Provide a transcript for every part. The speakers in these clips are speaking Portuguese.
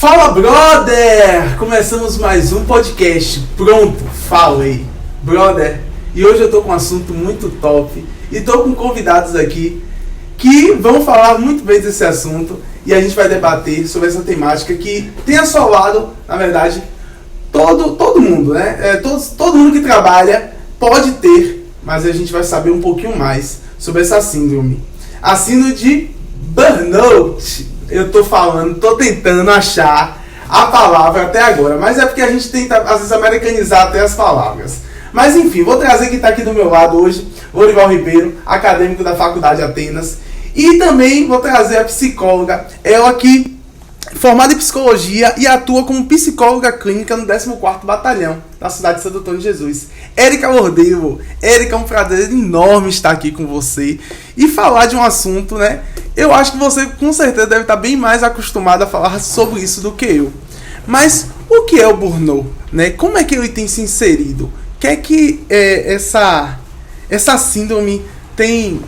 Fala, brother! Começamos mais um podcast. Pronto, falei. Brother, e hoje eu tô com um assunto muito top e tô com convidados aqui que vão falar muito bem desse assunto e a gente vai debater sobre essa temática que tem assolado, na verdade, todo mundo, né? Todo mundo que trabalha pode ter, mas a gente vai saber um pouquinho mais sobre essa síndrome. A síndrome de burnout. Eu tô tentando achar a palavra até agora, mas é porque a gente tenta, às vezes, americanizar até as palavras. Mas enfim, vou trazer quem está aqui do meu lado hoje, Lorival Ribeiro, acadêmico da Faculdade Atenas, e também vou trazer a psicóloga, ela que é formada em psicologia e atua como psicóloga clínica no 14º Batalhão da cidade de Santo Antônio de Jesus. Érica Lordeiro. Érica, é um prazer enorme estar aqui com você e falar de um assunto, né? Eu acho que você com certeza deve estar bem mais acostumado a falar sobre isso do que eu. Mas o que é o burnout, né? Como é que ele tem se inserido? O que é que essa síndrome tem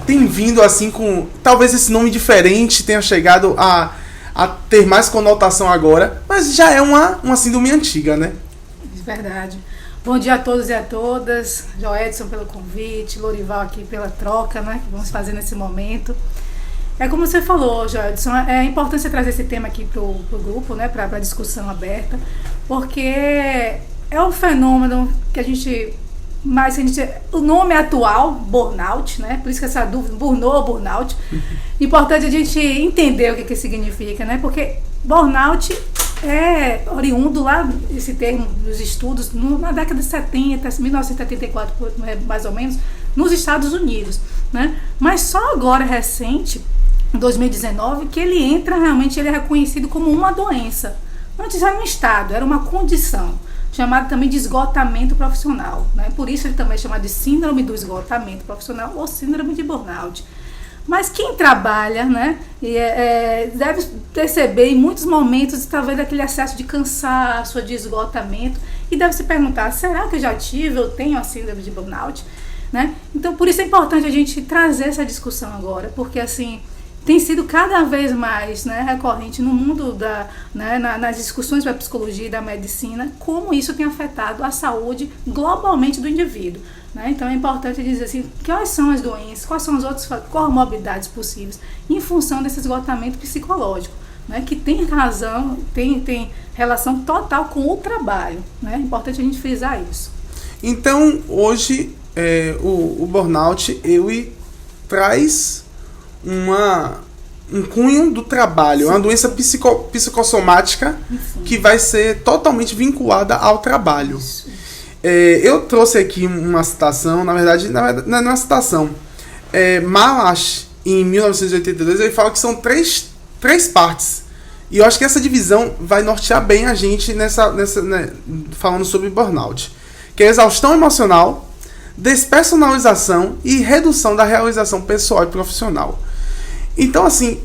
vindo assim com... Talvez esse nome diferente tenha chegado a ter mais conotação agora, mas já é uma síndrome antiga, né? Verdade. Bom dia a todos e a todas. Joedson pelo convite, Lorival aqui pela troca, né, que vamos fazer nesse momento. É como você falou, Joedson, é importante você trazer esse tema aqui pro grupo, né, para a discussão aberta, porque é um fenômeno que a gente... o nome é atual, burnout, né? Por isso que essa dúvida, burnout ou burnout. Importante a gente entender o que significa, né? Porque burnout é oriundo lá, esse termo dos estudos, na década de 70, 1974, mais ou menos, nos Estados Unidos, né? Mas só agora, recente, em 2019, que ele entra, realmente, ele é reconhecido como uma doença. Antes era um estado, era uma condição, chamado também de esgotamento profissional, né? Por isso ele também é chamado de síndrome do esgotamento profissional ou síndrome de burnout. Mas quem trabalha, né, deve perceber em muitos momentos, talvez, aquele excesso de cansaço, de esgotamento, e deve se perguntar, será que eu já tive, eu tenho a síndrome de burnout? Né? Então, por isso é importante a gente trazer essa discussão agora, porque assim... tem sido cada vez mais, né, recorrente no mundo nas discussões da psicologia e da medicina, como isso tem afetado a saúde globalmente do indivíduo. Né? Então é importante dizer assim, quais são as doenças, quais são as outras comorbidades possíveis em função desse esgotamento psicológico, né, que tem razão, tem relação total com o trabalho. Né? É importante a gente frisar isso. Então, hoje, o burnout, ele traz um cunho do trabalho. Sim. É uma doença psicossomática. Sim. Que vai ser totalmente vinculada ao trabalho. Isso. Eu trouxe aqui uma citação, na verdade não é uma citação. Malash, em 1982, ele fala que são três partes. E eu acho que essa divisão vai nortear bem a gente nessa falando sobre burnout. Que é exaustão emocional, despersonalização e redução da realização pessoal e profissional. Então, assim,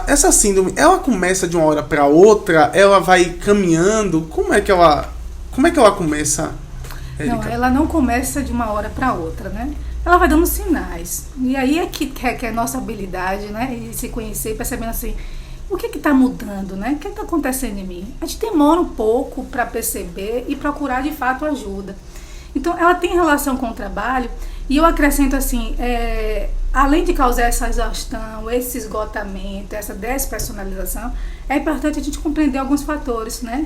essa síndrome, ela começa de uma hora para outra? Ela vai caminhando? Como é que ela começa, Érica? Não, ela não começa de uma hora para outra, né? Ela vai dando sinais. E aí é que é a nossa habilidade, né? E se conhecer, percebendo assim, o que está mudando, né? O que está acontecendo em mim? A gente demora um pouco para perceber e procurar, de fato, ajuda. Então, ela tem relação com o trabalho, e eu acrescento assim, além de causar essa exaustão, esse esgotamento, essa despersonalização, é importante a gente compreender alguns fatores, né,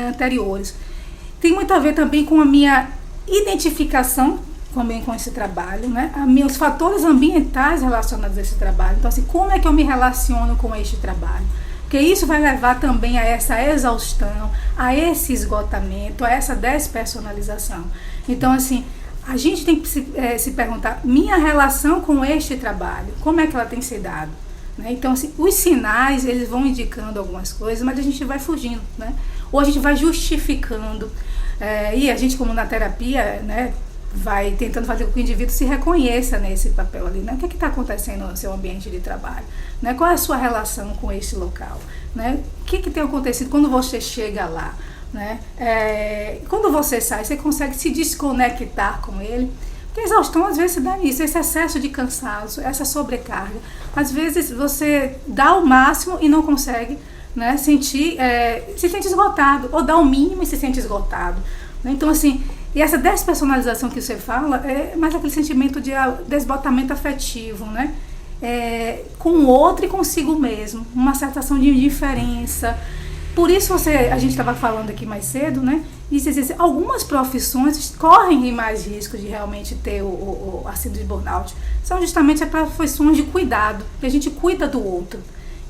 anteriores. Tem muito a ver também com a minha identificação também com esse trabalho, né, os fatores ambientais relacionados a esse trabalho. Então, assim, como é que eu me relaciono com este trabalho? Porque isso vai levar também a essa exaustão, a esse esgotamento, a essa despersonalização. Então, assim, a gente tem que se perguntar, minha relação com este trabalho, como é que ela tem se dado? Né? Então, assim, os sinais, eles vão indicando algumas coisas, mas a gente vai fugindo, né? Ou a gente vai justificando. E a gente, como na terapia, né, vai tentando fazer com que o indivíduo se reconheça nesse papel ali, né? O que está acontecendo no seu ambiente de trabalho? Né? Qual é a sua relação com esse local? Né? O que tem acontecido quando você chega lá? Né? Quando você sai, você consegue se desconectar com ele? Porque a exaustão às vezes se dá nisso, esse excesso de cansaço, essa sobrecarga. Às vezes você dá o máximo e não consegue né, se sente esgotado, ou dá o mínimo e se sente esgotado. Né? Então, assim, e essa despersonalização que você fala é mais aquele sentimento de desbotamento afetivo, né? Com o outro e consigo mesmo, uma sensação de indiferença. Por isso a gente estava falando aqui mais cedo, né? E algumas profissões correm mais risco de realmente ter a síndrome de burnout. São justamente as profissões de cuidado, que a gente cuida do outro.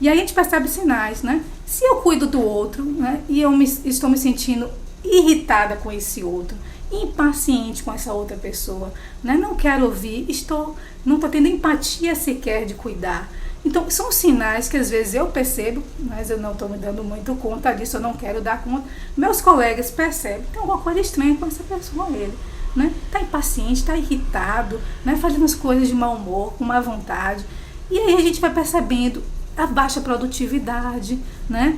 E aí a gente percebe sinais, né? Se eu cuido do outro, né, e estou me sentindo irritada com esse outro, impaciente com essa outra pessoa, né? Não quero ouvir, não estou tendo empatia sequer de cuidar. Então, são sinais que às vezes eu percebo, mas eu não estou me dando muito conta disso, eu não quero dar conta. Meus colegas percebem, tem alguma coisa estranha com essa pessoa, ele, né? Está impaciente, está irritado, né? Fazendo as coisas de mau humor, com má vontade. E aí a gente vai percebendo a baixa produtividade, né?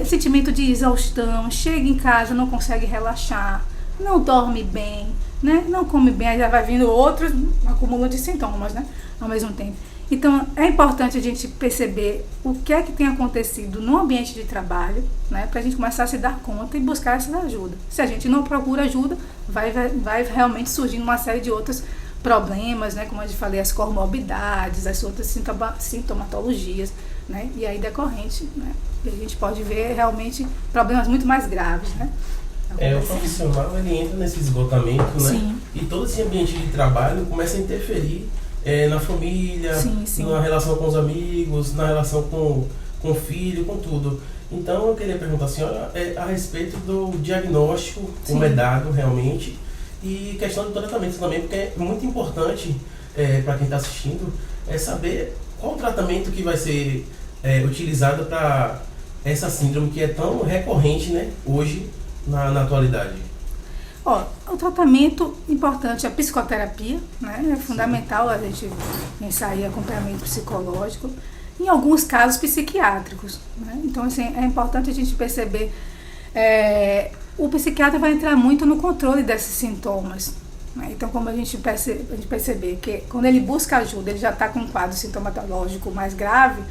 Sentimento de exaustão, chega em casa, não consegue relaxar, não dorme bem, né? Não come bem, aí já vai vindo outros acúmulo de sintomas, né? Ao mesmo tempo. Então, é importante a gente perceber o que é que tem acontecido no ambiente de trabalho, né? Para a gente começar a se dar conta e buscar essa ajuda. Se a gente não procura ajuda, vai realmente surgindo uma série de outros problemas, né? Como eu já falei, as comorbidades, as outras sintomatologias, né? E aí decorrente, né? E a gente pode ver realmente problemas muito mais graves, né? O profissional, ele entra nesse esgotamento, né? Sim. E todo esse ambiente de trabalho começa a interferir na família, sim. na relação com os amigos, na relação com o filho, com tudo. Então, eu queria perguntar à senhora a respeito do diagnóstico, como é dado realmente, e questão do tratamento também, porque é muito importante para quem está assistindo saber qual o tratamento que vai ser utilizado para essa síndrome que é tão recorrente, né, hoje, na atualidade. O tratamento importante é a psicoterapia, né? É fundamental a gente pensar em acompanhamento psicológico, em alguns casos psiquiátricos, né? Então, assim, é importante a gente perceber, o psiquiatra vai entrar muito no controle desses sintomas, né? Então, como a gente perceber que quando ele busca ajuda, ele já está com um quadro sintomatológico mais grave,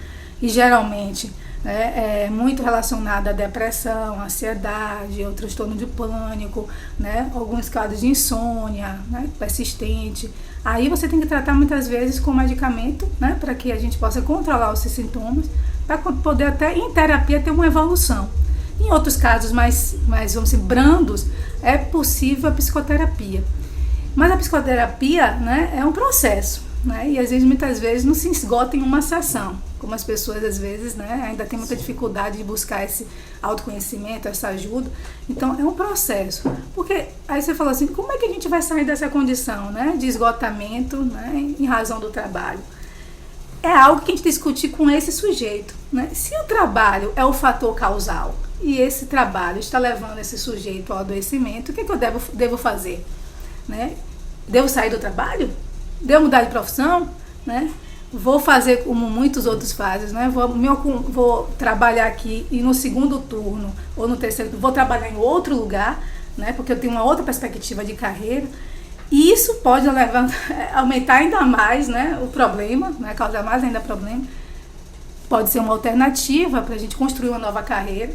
e geralmente é muito relacionado à depressão, ansiedade, ao transtorno de pânico, né? Alguns casos de insônia, né? Persistente. Aí você tem que tratar muitas vezes com medicamento, né? Para que a gente possa controlar esses sintomas, para poder até em terapia ter uma evolução. Em outros casos mais vamos dizer, brandos, é possível a psicoterapia. Mas a psicoterapia, né, é um processo, né? E às vezes, muitas vezes, não se esgota em uma sessão. Como as pessoas, às vezes, né, ainda têm muita dificuldade de buscar esse autoconhecimento, essa ajuda. Então, é um processo. Porque aí você fala assim, como é que a gente vai sair dessa condição, né, de esgotamento, né, em razão do trabalho? É algo que a gente tem que discutir com esse sujeito, né? Se o trabalho é o fator causal e esse trabalho está levando esse sujeito ao adoecimento, o que eu devo fazer? Né? Devo sair do trabalho? Devo mudar de profissão? Né? Vou fazer como muitos outros fazem, né? Vou trabalhar aqui e no segundo turno ou no terceiro turno, vou trabalhar em outro lugar, né? Porque eu tenho uma outra perspectiva de carreira. E isso pode aumentar ainda mais, né, o problema, né, causar mais ainda problema. Pode ser uma alternativa para a gente construir uma nova carreira.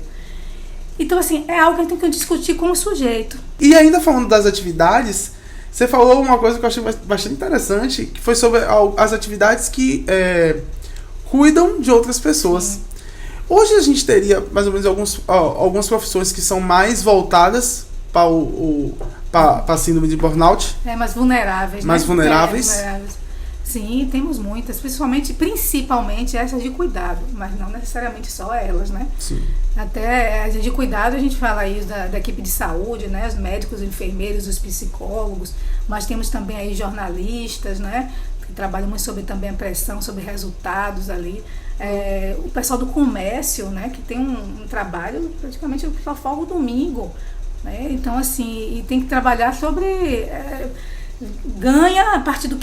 Então, assim, é algo que a gente tem que discutir com o sujeito. E ainda falando das atividades, você falou uma coisa que eu achei bastante interessante, que foi sobre as atividades que cuidam de outras pessoas. Sim. Hoje a gente teria mais ou menos algumas profissões que são mais voltadas para a síndrome de burnout. Mais vulneráveis. Mais, né? vulneráveis. Vulneráveis. Sim, temos muitas, principalmente essas de cuidado, mas não necessariamente só elas, né? Sim. Até as de cuidado a gente fala aí da equipe de saúde, né? Os médicos, os enfermeiros, os psicólogos, mas temos também aí jornalistas, né? Que trabalham muito sobre também a pressão, sobre resultados ali. O pessoal do comércio, né? Que tem um trabalho praticamente só folga o domingo, né? Então, assim, e tem que trabalhar sobre... ganha a partir do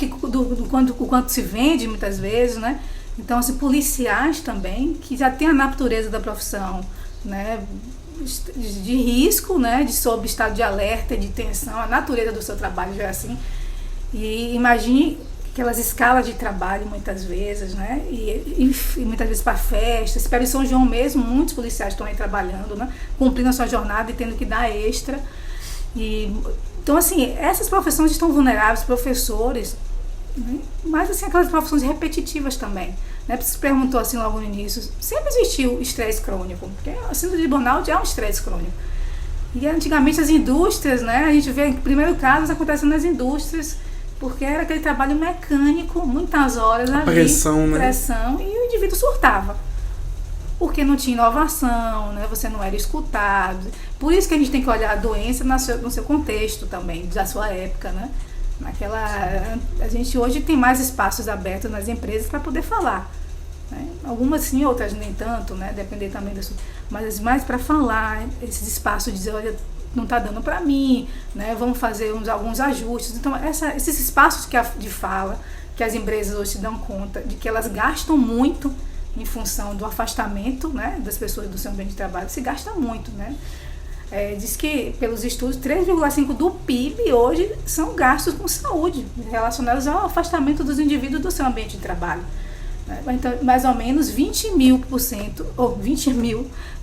quanto se vende muitas vezes, né? Então, assim, policiais também, que já tem a natureza da profissão, né? De risco, né? Sob estado de alerta, de tensão, a natureza do seu trabalho já é assim. E imagine aquelas escalas de trabalho muitas vezes, né? E muitas vezes para festas. Espero em São João mesmo, muitos policiais estão aí trabalhando, né? Cumprindo a sua jornada e tendo que dar extra. Então, assim, essas profissões estão vulneráveis, professores, né? Mas, assim, aquelas profissões repetitivas também. Né? Você perguntou assim logo no início, sempre existiu estresse crônico, porque a síndrome de burnout é um estresse crônico. E antigamente as indústrias, né? A gente vê, em primeiro caso, acontecendo nas indústrias, porque era aquele trabalho mecânico, muitas horas ali, pressão, né? E o indivíduo surtava. Porque não tinha inovação, né? Você não era escutado. Por isso que a gente tem que olhar a doença no seu contexto também, da sua época, né? A gente hoje tem mais espaços abertos nas empresas para poder falar. Né? Algumas sim, outras nem tanto, né? Depender também das. Mas mais para falar, esses espaços de dizer, olha, não está dando para mim, né? Vamos fazer alguns ajustes. Então, esses espaços de fala, que as empresas hoje se dão conta de que elas gastam muito em função do afastamento, né, das pessoas do seu ambiente de trabalho, se gasta muito, né? Diz que, pelos estudos, 3,5% do PIB hoje são gastos com saúde, relacionados ao afastamento dos indivíduos do seu ambiente de trabalho. Então, mais ou menos 20 mil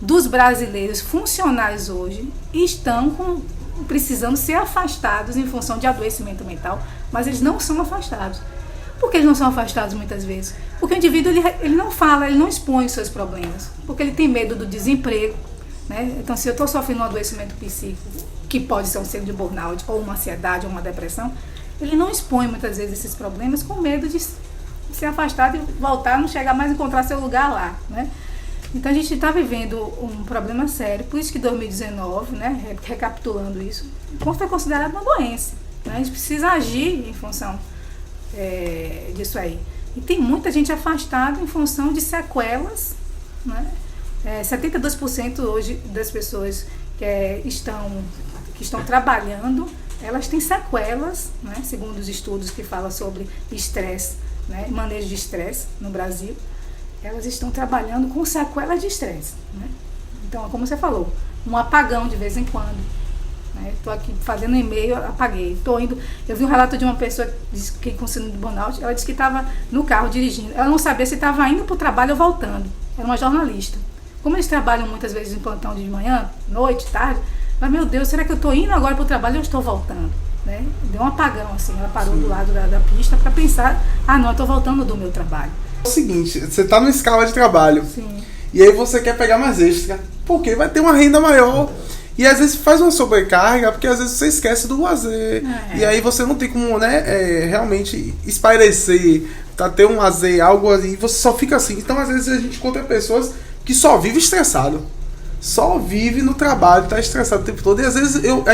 dos brasileiros funcionais hoje estão precisando ser afastados em função de adoecimento mental, mas eles não são afastados. Por que eles não são afastados muitas vezes? Porque o indivíduo ele não fala, ele não expõe os seus problemas, porque ele tem medo do desemprego. Né? Então, se eu estou sofrendo um adoecimento psíquico, que pode ser um síndrome de burnout, ou uma ansiedade, ou uma depressão, ele não expõe muitas vezes esses problemas com medo de se afastar e voltar, não chegar mais a encontrar seu lugar lá. Né? Então, a gente está vivendo um problema sério, por isso que 2019, né, recapitulando isso, foi considerado uma doença. Né? A gente precisa agir em função disso aí. E tem muita gente afastada em função de sequelas, né? 72% hoje das pessoas que estão trabalhando, elas têm sequelas, né? Segundo os estudos que falam sobre estresse, né? Manejo de estresse no Brasil, elas estão trabalhando com sequelas de estresse. Né? Então, como você falou, um apagão de vez em quando. Estou aqui fazendo e-mail, apaguei. Eu vi um relato de uma pessoa que com síndrome de burnout, ela disse que estava no carro dirigindo. Ela não sabia se estava indo para o trabalho ou voltando. Era uma jornalista. Como eles trabalham muitas vezes em plantão de manhã, noite, tarde, mas meu Deus, será que eu estou indo agora para o trabalho ou estou voltando? Né? Deu um apagão, assim, ela parou do lado da pista para pensar, não, eu estou voltando do meu trabalho. É o seguinte, você está numa escala de trabalho. Sim. E aí você quer pegar mais extra, porque vai ter uma renda maior. E às vezes faz uma sobrecarga, porque às vezes você esquece do lazer. E aí você não tem como, né, realmente espairecer, ter um lazer, algo ali, você só fica assim. Então às vezes a gente encontra pessoas que só vivem estressado. Só vive no trabalho, tá estressado o tempo todo. E às vezes eu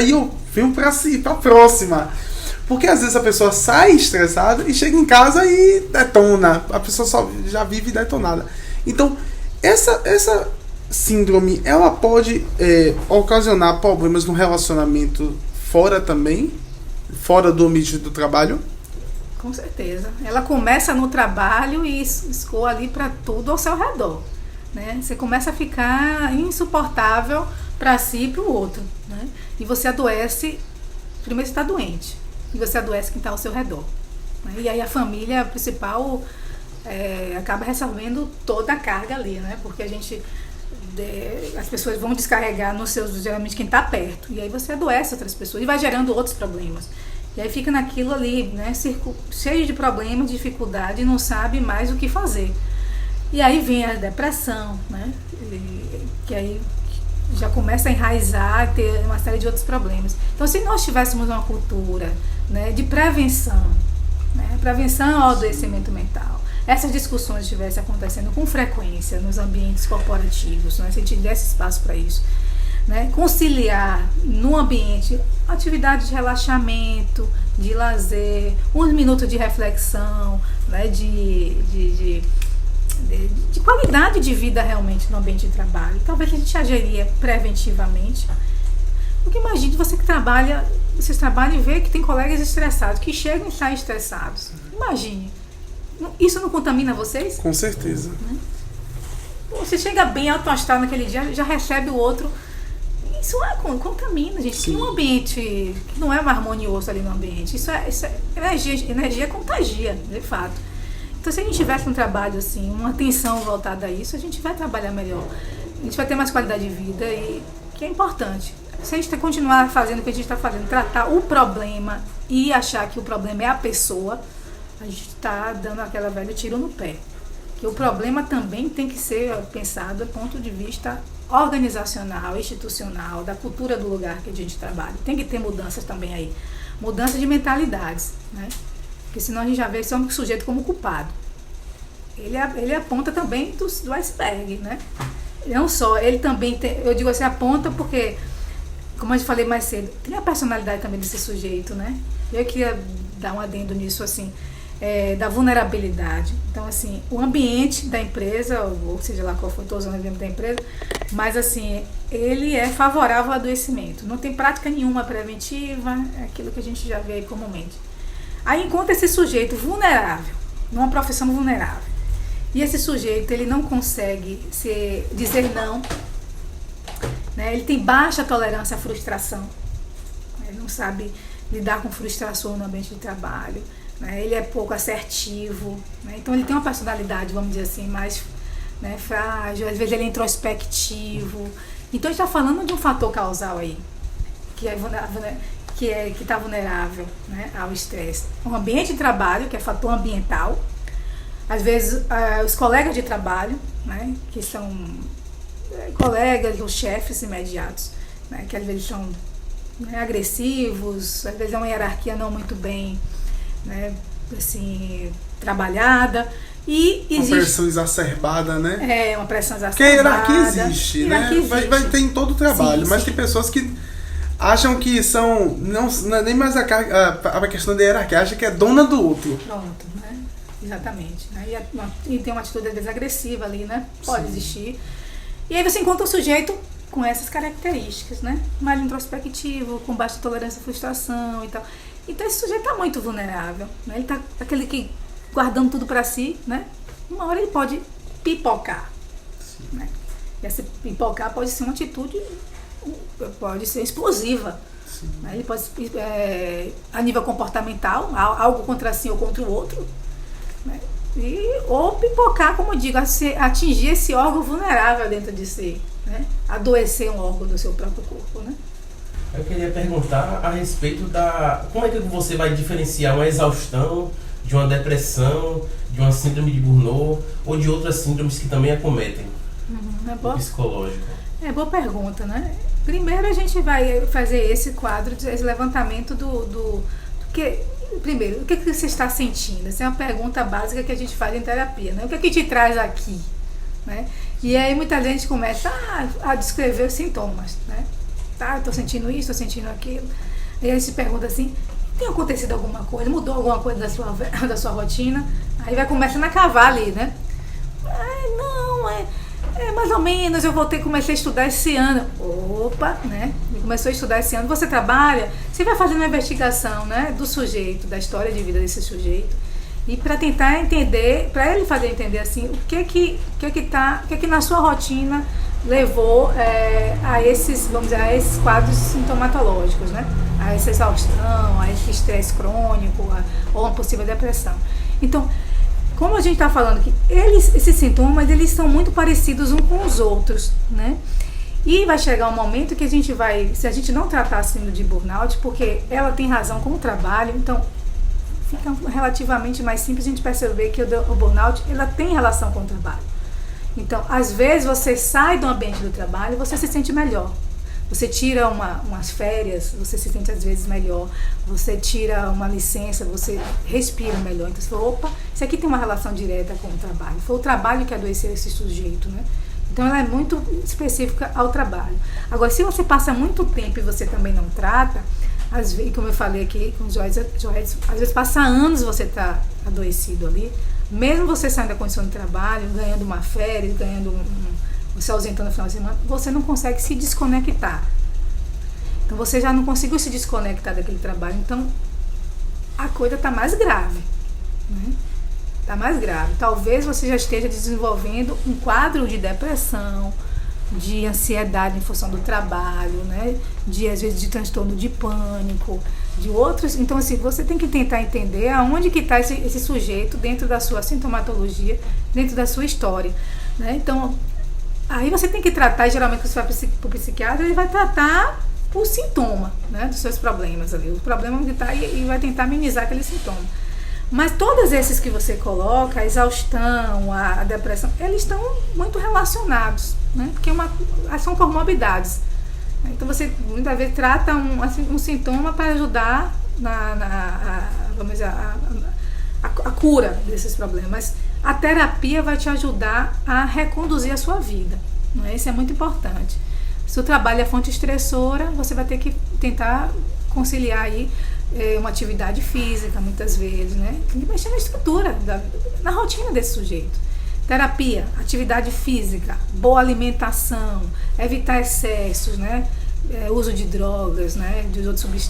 venho pra próxima. Porque às vezes a pessoa sai estressada e chega em casa e detona. A pessoa já vive detonada. Então, essa síndrome, ela pode ocasionar problemas no relacionamento fora também? Fora do ambiente do trabalho? Com certeza. Ela começa no trabalho e escoa ali para tudo ao seu redor. Né? Você começa a ficar insuportável para si e para o outro. Né? E você adoece, primeiro você está doente, e você adoece quem está ao seu redor. Né? E aí a família principal acaba recebendo toda a carga ali, né? Porque as pessoas vão descarregar nos seus, geralmente quem está perto, e aí você adoece outras pessoas e vai gerando outros problemas. E aí fica naquilo ali, né? Cheio de problemas, de dificuldade, e não sabe mais o que fazer. E aí vem a depressão, né? Que aí já começa a enraizar, ter uma série de outros problemas. Então, se nós tivéssemos uma cultura, né, de prevenção, né, prevenção ao adoecimento mental, essas discussões estivessem acontecendo com frequência nos ambientes corporativos, né, se a gente desse espaço para isso, né, conciliar no ambiente atividade de relaxamento, de lazer, uns minutos de reflexão, né, de qualidade de vida realmente no ambiente de trabalho. Talvez a gente agiria preventivamente. Porque imagine vocês trabalham e vê que tem colegas estressados, que chegam e saem estressados. Imagine. Isso não contamina vocês? Com certeza. Você chega bem alto astral naquele dia, já recebe o outro isso contamina, gente. Sim. Que um ambiente que não é harmonioso ali no ambiente. Isso é energia contagia, de fato. Então, se a gente tivesse um trabalho assim, uma atenção voltada a isso, a gente vai trabalhar melhor. A gente vai ter mais qualidade de vida, e que é importante. Se a gente continuar fazendo o que a gente está fazendo, tratar o problema e achar que o problema é a pessoa, a gente está dando aquela velha tiro no pé. Que o problema também tem que ser pensado do ponto de vista organizacional, institucional, da cultura do lugar que a gente trabalha. Tem que ter mudanças também aí. Mudança de mentalidades, né? Porque senão a gente já vê esse sujeito como culpado. Ele aponta também do iceberg, né? Não só, ele também tem, eu digo assim, aponta porque, como eu falei mais cedo, tem a personalidade também desse sujeito, né? Eu queria dar um adendo nisso, assim, da vulnerabilidade. Então, assim, o ambiente da empresa, ou seja lá qual for, estou usando o exemplo da empresa, mas, assim, ele é favorável ao adoecimento. Não tem prática nenhuma preventiva, é aquilo que a gente já vê aí comumente. Aí encontra esse sujeito vulnerável, numa profissão vulnerável. E esse sujeito, ele não consegue dizer não, né? Ele tem baixa tolerância à frustração. Ele não sabe lidar com frustração no ambiente de trabalho, né? Ele é pouco assertivo, né? Então ele tem uma personalidade, vamos dizer assim, mais, né, frágil. Às vezes ele é introspectivo. Então a gente está falando de um fator causal aí, que está vulnerável, né, ao estresse. Um ambiente de trabalho, que é fator ambiental. Às vezes, os colegas de trabalho, né, que são colegas ou chefes imediatos, né, que às vezes são, né, agressivos, às vezes é uma hierarquia não muito bem, né, assim, trabalhada. E existe uma pressão exacerbada, né? Uma pressão exacerbada. Porque a hierarquia existe, né? Existe. Vai ter em todo o trabalho, Sim, mas sim. tem pessoas que acham que não é nem mais a questão da hierarquia, acha que é dona do outro. Pronto, né? Exatamente. Né? E tem uma atitude às vezes agressiva ali, né? Pode existir. E aí você encontra um sujeito com essas características, né? Mais introspectivo, com baixa tolerância à frustração e tal. Então esse sujeito está muito vulnerável, né? Ele está aquele que guardando tudo para si, né? Uma hora ele pode pipocar, né? E essa pipocar pode ser uma atitude, pode ser explosiva. Né? Ele pode, a nível comportamental, algo contra si ou contra o outro, né? Ou pipocar, como eu digo, atingir esse órgão vulnerável dentro de si, né? Adoecer um órgão do seu próprio corpo, né? Eu queria perguntar a respeito como é que você vai diferenciar uma exaustão de uma depressão, de uma síndrome de Burnout ou de outras síndromes que também acometem o psicológico? É boa pergunta, né? Primeiro a gente vai fazer esse quadro, esse levantamento do que... Primeiro, o que você está sentindo? Essa é uma pergunta básica que a gente faz em terapia, né? O que é que te traz aqui? Né? E aí muita gente começa a descrever os sintomas, né? Tá, estou sentindo isso, estou sentindo aquilo. E aí se pergunta assim, tem acontecido alguma coisa? Mudou alguma coisa da sua rotina? Aí vai começando a cavar ali, né? Mais ou menos, comecei a estudar esse ano. Opa, né? Começou a estudar esse ano. Você trabalha, você vai fazendo uma investigação, né, do sujeito, da história de vida desse sujeito. E para tentar entender, para ele fazer entender assim, o que na sua rotina levou a esses, vamos dizer, a esses quadros sintomatológicos, né? A essa exaustão, a esse estresse crônico, ou uma possível depressão. Então, como a gente está falando que esses sintomas, eles são muito parecidos uns com os outros, né? E vai chegar um momento que a gente vai, se a gente não tratar a síndrome de burnout, porque ela tem razão com o trabalho, então fica relativamente mais simples a gente perceber que o burnout, ela tem relação com o trabalho. Então, às vezes você sai do ambiente do trabalho e você se sente melhor. Você tira umas férias, você se sente às vezes melhor. Você tira uma licença, você respira melhor. Então você fala, opa, isso aqui tem uma relação direta com o trabalho. Foi o trabalho que adoeceu esse sujeito, né? Então ela é muito específica ao trabalho. Agora, se você passa muito tempo e você também não trata, às vezes, como eu falei aqui com os Joyce, às vezes passa anos você tá adoecido ali. Mesmo você saindo da condição de trabalho, ganhando uma férias, se ausentando no final de semana, você não consegue se desconectar. Então você já não conseguiu se desconectar daquele trabalho. Então a coisa está mais grave, né? Está mais grave. Talvez você já esteja desenvolvendo um quadro de depressão, de ansiedade em função do trabalho, né? Às vezes de transtorno de pânico, de outros. Então, assim, você tem que tentar entender aonde que está esse sujeito dentro da sua sintomatologia, dentro da sua história, né? Então, aí você tem que tratar, geralmente, quando você vai para o psiquiatra, ele vai tratar o sintoma, né, dos seus problemas ali, o problema que está e vai tentar minimizar aquele sintoma. Mas todos esses que você coloca, a exaustão, a depressão, eles estão muito relacionados, né? Porque são comorbidades. Então você muitas vezes trata um sintoma para ajudar vamos dizer, a cura desses problemas. Mas a terapia vai te ajudar a reconduzir a sua vida, né? Isso é muito importante. Se o trabalho é fonte estressora, você vai ter que tentar conciliar aí uma atividade física, muitas vezes, né? Tem que mexer na estrutura, na rotina desse sujeito. Terapia, atividade física, boa alimentação, evitar excessos, né? Uso de drogas, né? De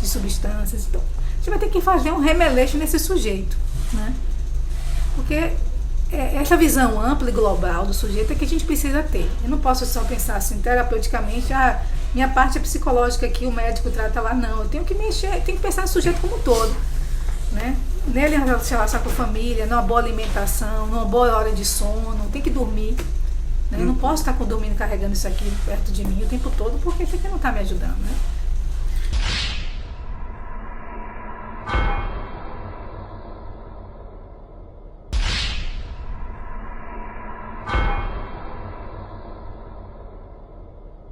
substâncias. Então, a gente vai ter que fazer um remeleixo nesse sujeito, né? Porque essa visão ampla e global do sujeito é que a gente precisa ter. Eu não posso só pensar assim, terapeuticamente, minha parte é psicológica aqui, o médico trata lá, não. Eu tenho que tenho que pensar no sujeito como um todo, né? Nele se relacionar com a família, numa boa alimentação, numa boa hora de sono, tem que dormir, né? Eu não posso estar dormindo carregando isso aqui perto de mim o tempo todo, porque isso aqui não está me ajudando, né?